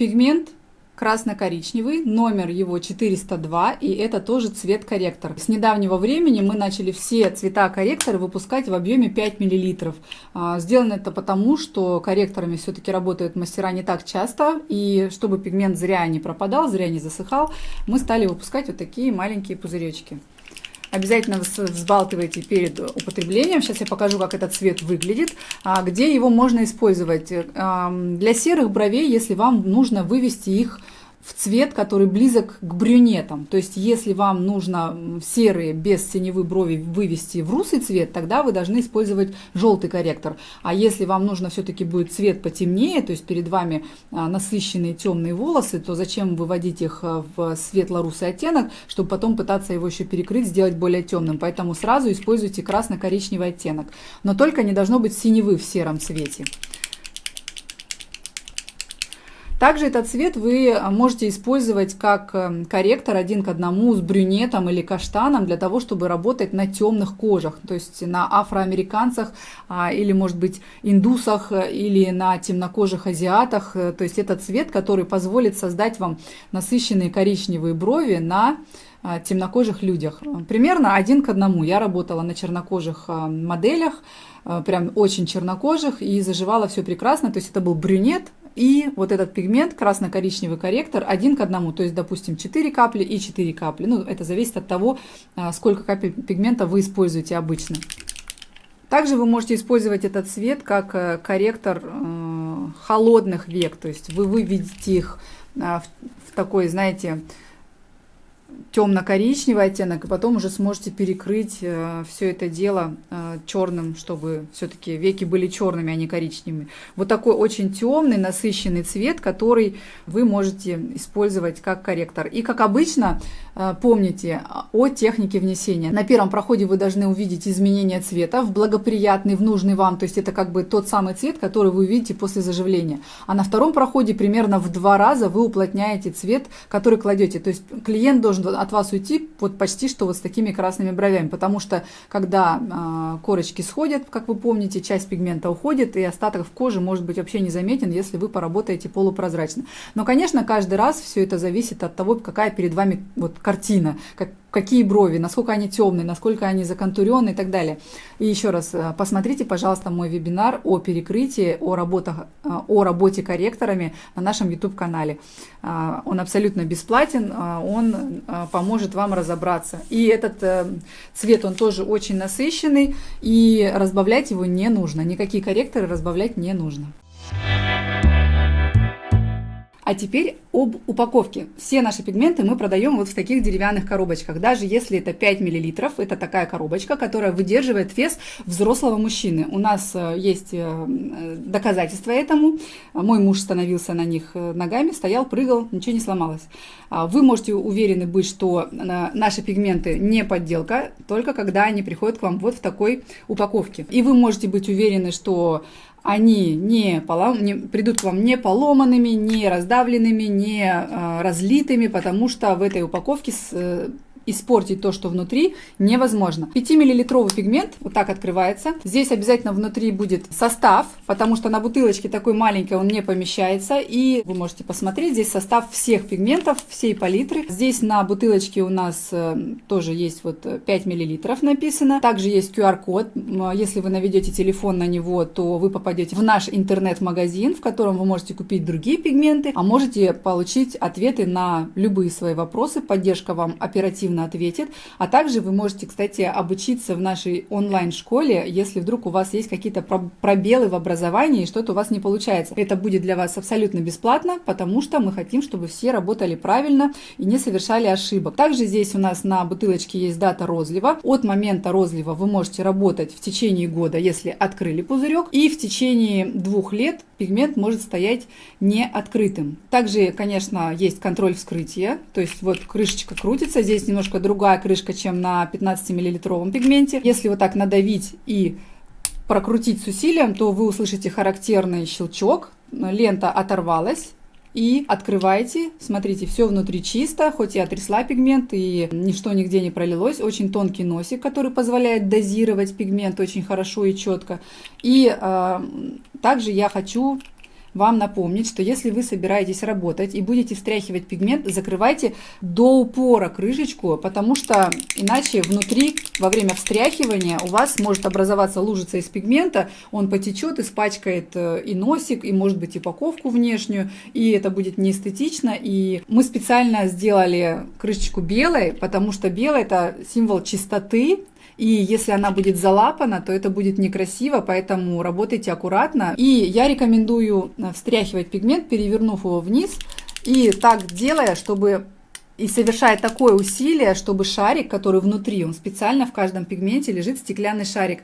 Пигмент красно-коричневый, номер его 402, и это тоже цвет-корректор. С недавнего времени мы начали все цвета корректора выпускать в объеме 5 мл. Сделано это потому, что корректорами все-таки работают мастера не так часто, и чтобы пигмент зря не пропадал, зря не засыхал, мы стали выпускать вот такие маленькие пузыречки. Обязательно взбалтывайте перед употреблением. Сейчас я покажу, как этот цвет выглядит, где его можно использовать. Для серых бровей, если вам нужно вывести их в цвет, который близок к брюнетам. То есть, если вам нужно серые без теневой брови вывести в русый цвет, тогда вы должны использовать желтый корректор. А если вам нужно все-таки будет цвет потемнее, то есть перед вами насыщенные темные волосы, то зачем выводить их в светло-русый оттенок, чтобы потом пытаться его еще перекрыть, сделать более темным. Поэтому сразу используйте красно-коричневый оттенок. Но только не должно быть синевы в сером цвете. Также этот цвет вы можете использовать как корректор 1 к 1 с брюнетом или каштаном для того, чтобы работать на темных кожах, то есть на афроамериканцах или, может быть, индусах или на темнокожих азиатах. То есть это цвет, который позволит создать вам насыщенные коричневые брови на темнокожих людях. Примерно 1 к 1. Я работала на чернокожих моделях, прям очень чернокожих, и заживало все прекрасно. То есть это был брюнет. И вот этот пигмент, красно-коричневый корректор, 1 к 1, то есть, допустим, 4 капли и 4 капли. Ну, это зависит от того, сколько капель пигмента вы используете обычно. Также вы можете использовать этот цвет как корректор холодных век, то есть вы выведете их в такой, знаете, темно-коричневый оттенок, и потом уже сможете перекрыть все это дело черным, чтобы все-таки веки были черными, а не коричневыми. Вот такой очень темный, насыщенный цвет, который вы можете использовать как корректор. И как обычно, помните о технике внесения. На первом проходе вы должны увидеть изменение цвета в благоприятный, в нужный вам, то есть это как бы тот самый цвет, который вы увидите после заживления. А на втором проходе примерно в 2 раза вы уплотняете цвет, который кладете. То есть клиент должен от вас уйти вот почти что вот с такими красными бровями, потому что когда корочки сходят, как вы помните, часть пигмента уходит, и остаток в коже может быть вообще незаметен, если вы поработаете полупрозрачно. Но, конечно, каждый раз все это зависит от того, какая перед вами вот картина, какие брови, насколько они темные, насколько они законтурены и так далее. И еще раз, посмотрите, пожалуйста, мой вебинар о перекрытии, о работе корректорами на нашем YouTube-канале. Он абсолютно бесплатен, он поможет вам разобраться. И этот цвет, он тоже очень насыщенный, и разбавлять его не нужно. Никакие корректоры разбавлять не нужно. А теперь об упаковке. Все наши пигменты мы продаем вот в таких деревянных коробочках. Даже если это 5 мл, это такая коробочка, которая выдерживает вес взрослого мужчины. У нас есть доказательства этому. Мой муж становился на них ногами, стоял, прыгал, ничего не сломалось. Вы можете уверены быть, что наши пигменты не подделка, только когда они приходят к вам вот в такой упаковке. И вы можете быть уверены, что они придут к вам не поломанными, не раздавленными, не разлитыми, потому что в этой упаковке испортить то, что внутри, невозможно. 5-миллилитровый пигмент вот так открывается. Здесь обязательно внутри будет состав, потому что на бутылочке такой маленькой он не помещается. И вы можете посмотреть, здесь состав всех пигментов, всей палитры. Здесь на бутылочке у нас тоже есть вот 5 миллилитров написано. Также есть QR-код. Если вы наведете телефон на него, то вы попадете в наш интернет-магазин, в котором вы можете купить другие пигменты, а можете получить ответы на любые свои вопросы. Поддержка вам оперативно ответит. А также вы можете, кстати, обучиться в нашей онлайн-школе, если вдруг у вас есть какие-то пробелы в образовании и что-то у вас не получается. Это будет для вас абсолютно бесплатно, потому что мы хотим, чтобы все работали правильно и не совершали ошибок. Также здесь у нас на бутылочке есть дата розлива. От момента розлива вы можете работать в течение года, если открыли пузырек, и в течение 2 лет пигмент может стоять не открытым. Также, конечно, есть контроль вскрытия, то есть вот крышечка крутится, здесь немножко другая крышка, чем на 15-миллилитровом пигменте. Если вот так надавить и прокрутить с усилием, то вы услышите характерный щелчок, лента оторвалась. И открываете, смотрите, все внутри чисто, хоть я трясла пигмент, и ничто нигде не пролилось. Очень тонкий носик, который позволяет дозировать пигмент очень хорошо и четко. И также я хочу вам напомнить, что если вы собираетесь работать и будете встряхивать пигмент, закрывайте до упора крышечку, потому что иначе внутри во время встряхивания у вас может образоваться лужица из пигмента, он потечет, испачкает и носик, и может быть упаковку внешнюю, и это будет неэстетично. И мы специально сделали крышечку белой, потому что белый — это символ чистоты. И если она будет залапана, то это будет некрасиво, поэтому работайте аккуратно. И я рекомендую встряхивать пигмент, перевернув его вниз, и так делая, чтобы... И совершая такое усилие, чтобы шарик, который внутри, он специально в каждом пигменте лежит стеклянный шарик,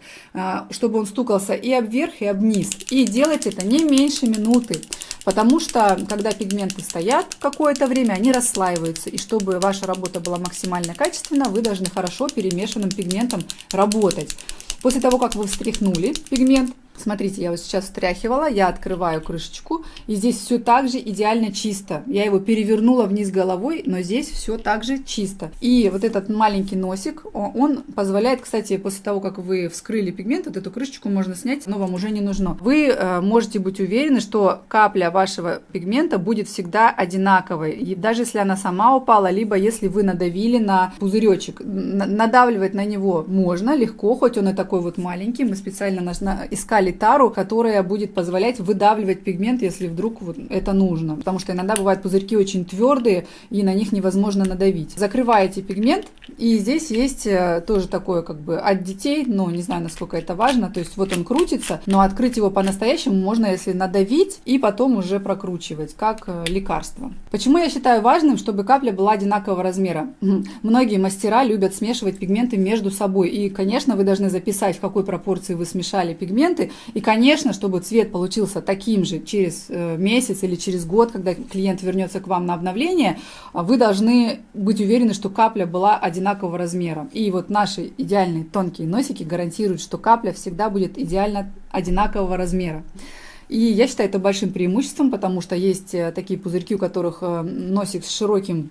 чтобы он стукался и об верх, и об низ. И делать это не меньше минуты, потому что когда пигменты стоят какое-то время, они расслаиваются. И чтобы ваша работа была максимально качественна, вы должны хорошо перемешанным пигментом работать. После того, как вы встряхнули пигмент, смотрите, я вот сейчас встряхивала, я открываю крышечку, и здесь все так же идеально чисто. Я его перевернула вниз головой, но здесь все так же чисто. И вот этот маленький носик, он позволяет, кстати, после того, как вы вскрыли пигмент, вот эту крышечку можно снять, но вам уже не нужно. Вы можете быть уверены, что капля вашего пигмента будет всегда одинаковой. И даже если она сама упала, либо если вы надавили на пузыречек. Надавливать на него можно легко, хоть он и такой вот маленький. Мы специально искали тару, которая будет позволять выдавливать пигмент, если вдруг вот это нужно. Потому что иногда бывают пузырьки очень твердые, и на них невозможно надавить. Закрываете пигмент, и здесь есть тоже такое как бы от детей, но не знаю, насколько это важно. То есть вот он крутится, но открыть его по-настоящему можно, если надавить, и потом уже прокручивать, как лекарство. Почему я считаю важным, чтобы капля была одинакового размера? Многие мастера любят смешивать пигменты между собой. И, конечно, вы должны записать, в какой пропорции вы смешали пигменты. И, конечно, чтобы цвет получился таким же через месяц или через год, когда клиент вернется к вам на обновление, вы должны быть уверены, что капля была одинакового размера. И вот наши идеальные тонкие носики гарантируют, что капля всегда будет идеально одинакового размера. И я считаю это большим преимуществом, потому что есть такие пузырьки, у которых носик с широким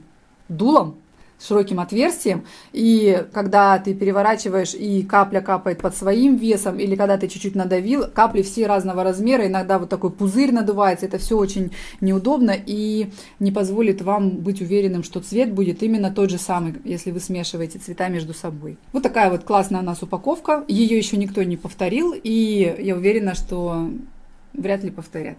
дулом, с широким отверстием, и когда ты переворачиваешь, и капля капает под своим весом, или когда ты чуть-чуть надавил, капли все разного размера, иногда вот такой пузырь надувается, это все очень неудобно и не позволит вам быть уверенным, что цвет будет именно тот же самый, если вы смешиваете цвета между собой. Вот такая вот классная у нас упаковка, ее еще никто не повторил, и я уверена, что вряд ли повторят,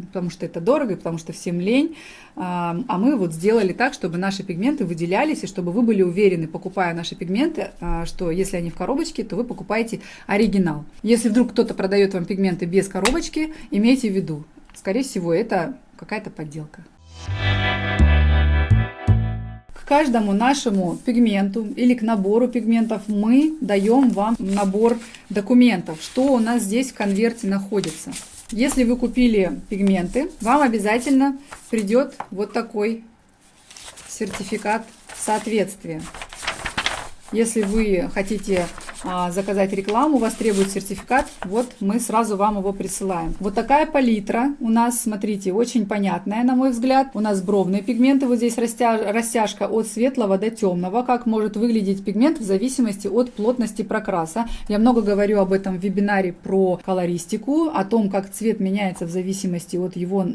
потому что это дорого, потому что всем лень. А мы вот сделали так, чтобы наши пигменты выделялись, и чтобы вы были уверены, покупая наши пигменты, что если они в коробочке, то вы покупаете оригинал. Если вдруг кто-то продает вам пигменты без коробочки, имейте в виду, скорее всего, это какая-то подделка. К каждому нашему пигменту или к набору пигментов мы даем вам набор документов, что у нас здесь в конверте находится. Если вы купили пигменты, вам обязательно придет вот такой сертификат соответствия. Если вы хотите заказать рекламу, у вас требует сертификат, вот мы сразу вам его присылаем. Вот такая палитра у нас, смотрите, очень понятная, на мой взгляд. У нас бровные пигменты, вот здесь растяжка от светлого до темного, как может выглядеть пигмент в зависимости от плотности прокраса. Я много говорю об этом в вебинаре про колористику, о том, как цвет меняется в зависимости от его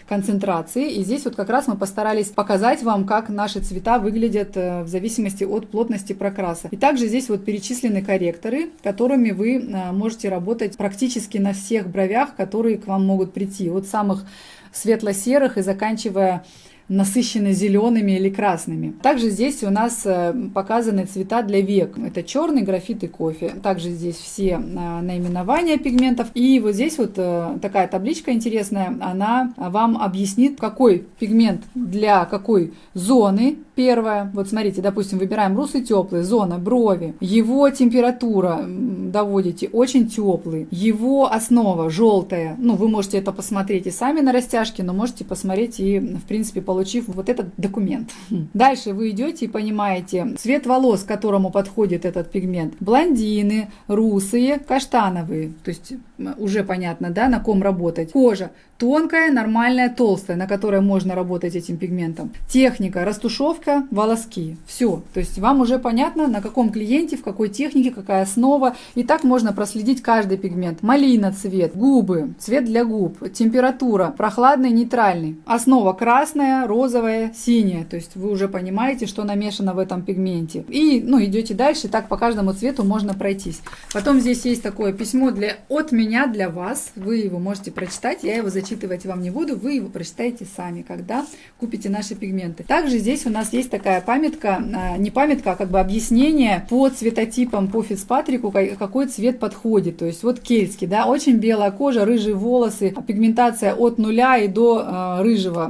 концентрации. И здесь вот как раз мы постарались показать вам, как наши цвета выглядят в зависимости от плотности прокраса. И также здесь вот перечислены корректоры, которыми вы можете работать практически на всех бровях, которые к вам могут прийти. От самых светло-серых и заканчивая насыщенно зелеными или красными. Также здесь у нас показаны цвета для век. Это черный, графит и кофе. Также здесь все наименования пигментов. И вот здесь вот такая табличка интересная. Она вам объяснит, какой пигмент для какой зоны. Первое. Вот смотрите, допустим, выбираем русый теплый, зона брови. Его температура доводите очень теплый. Его основа желтая. Ну, вы можете это посмотреть и сами на растяжке, но можете посмотреть и, в принципе, получить получив вот этот документ. Дальше вы идете и понимаете цвет волос, к которому подходит этот пигмент. Блондины, русые, каштановые. То есть уже понятно, да, на ком работать. Кожа тонкая, нормальная, толстая, на которой можно работать этим пигментом. Техника, растушевка, волоски. Все. То есть вам уже понятно, на каком клиенте, в какой технике, какая основа. И так можно проследить каждый пигмент. Малина цвет, губы, цвет для губ, температура, прохладный, нейтральный. Основа красная, розовая, синяя. То есть вы уже понимаете, что намешано в этом пигменте. И идете дальше, так по каждому цвету можно пройтись. Потом здесь есть такое письмо от меня для вас. Вы его можете прочитать, я его зачитывать вам не буду, вы его прочитаете сами, когда купите наши пигменты. Также здесь у нас есть такая памятка, не памятка, а как бы объяснение по цветотипам, по Фицпатрику, какой цвет подходит. То есть вот кельтский, да, очень белая кожа, рыжие волосы, пигментация от нуля и до рыжего,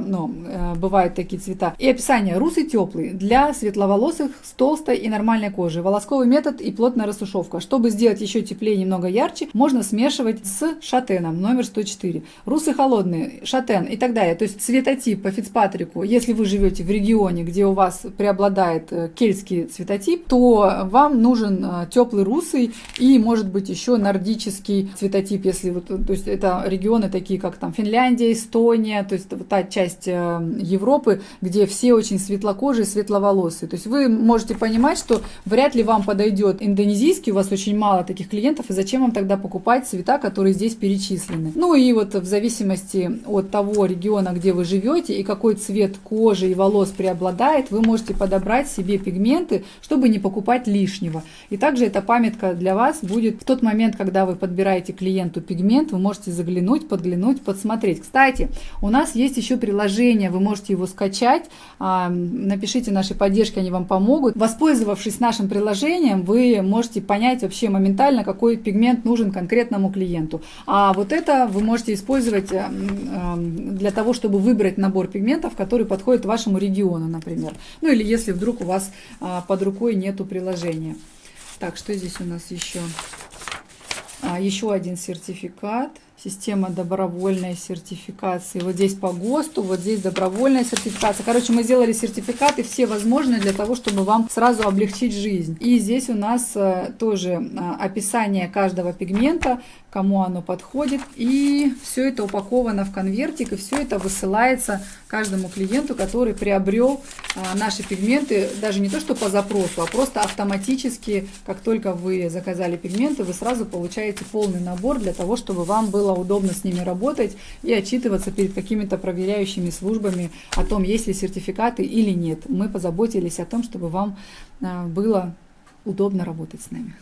бывают такие цвета. И описание: русый теплый для светловолосых с толстой и нормальной кожей, волосковый метод и плотная растушевка. Чтобы сделать еще теплее, немного ярче, можно смешивать с шатеном номер 104. Русый холодный, шатен и так далее. То есть цветотип по Фицпатрику, если вы живете в регионе, где у вас преобладает кельтский цветотип, то вам нужен теплый русый и, может быть, еще нордический цветотип, если то есть это регионы такие, как там Финляндия, Эстония, то есть вот та часть Европы, где все очень светлокожие, светловолосые. То есть вы можете понимать, что вряд ли вам подойдет индонезийский, у вас очень мало таких клиентов, и зачем вам тогда покупать цвета, которые здесь перечислены. И вот в зависимости от того региона, где вы живете и какой цвет кожи и волос преобладает, вы можете подобрать себе пигменты, чтобы не покупать лишнего. И также эта памятка для вас будет в тот момент, когда вы подбираете клиенту пигмент, вы можете заглянуть, подглянуть, подсмотреть. Кстати, у нас есть еще приложение, вы можете его скачать, напишите нашей поддержке, они вам помогут. Воспользовавшись нашим приложением, вы можете понять вообще моментально, какой пигмент нужен конкретному клиенту. А вот это вы можете использовать для того, чтобы выбрать набор пигментов, который подходит вашему региону, например. Или если вдруг у вас под рукой нету приложения. Так, что здесь у нас еще? Еще один сертификат. Система добровольной сертификации. Вот здесь по ГОСТу, вот здесь добровольная сертификация. Короче, мы сделали сертификаты все возможные для того, чтобы вам сразу облегчить жизнь. И здесь у нас тоже описание каждого пигмента, кому оно подходит. И все это упаковано в конвертик, и все это высылается каждому клиенту, который приобрел наши пигменты, даже не то что по запросу, а просто автоматически, как только вы заказали пигменты, вы сразу получаете полный набор для того, чтобы вам было удобно с ними работать и отчитываться перед какими-то проверяющими службами о том, есть ли сертификаты или нет. Мы позаботились о том, чтобы вам было удобно работать с нами.